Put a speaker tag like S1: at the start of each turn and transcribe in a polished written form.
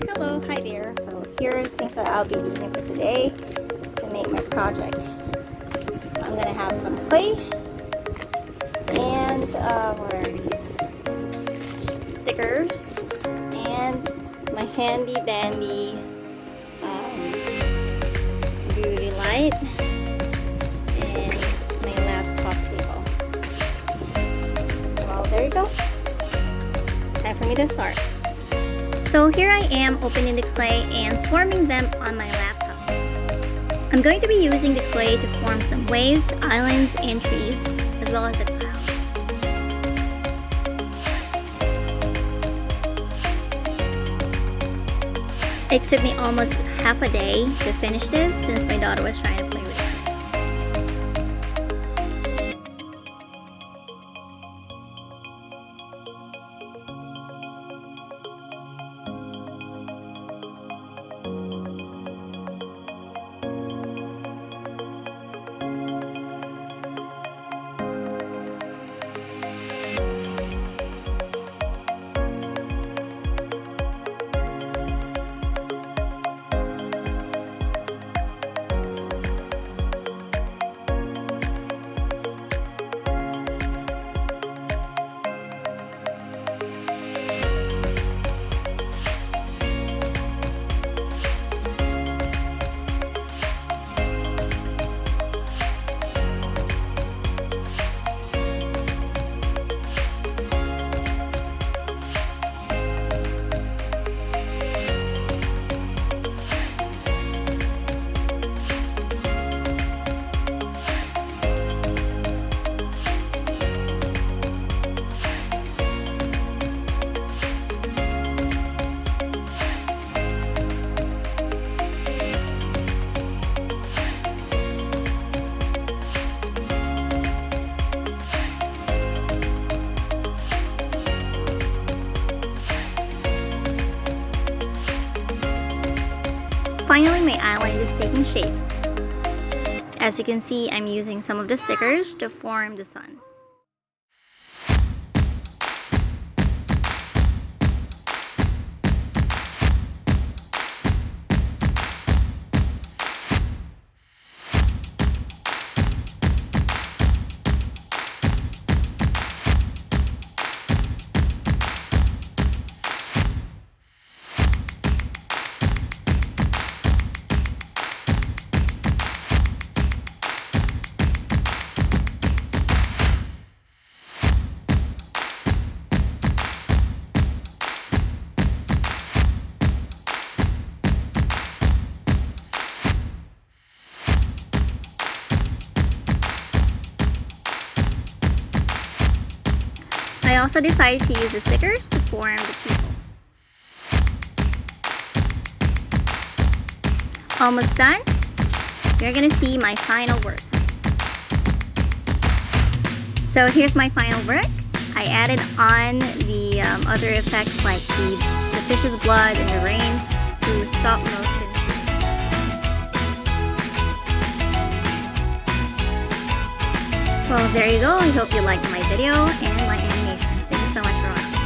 S1: Hello, hi there. So here are things that I'll be using for today to make my project. I'm gonna have some clay and what are these? Stickers and my handy dandy beauty light and my laptop table. Well, there you go. Time for me to start. So here I am opening the clay and forming them on my laptop. I'm going to be using the clay to form some waves, islands, and trees, as well as the clouds. It took me almost half a day to finish this since my daughter was trying to play with it. Finally, my island is taking shape. As you can see, I'm using some of the stickers to form the sun. I also decided to use the stickers to form the people. Almost done. You're gonna see my final work. So here's my final work. I added on the other effects like the fish's blood and the rain through stop motion. Well, there you go. I hope you liked my video and my animation. Thank you so much for watching.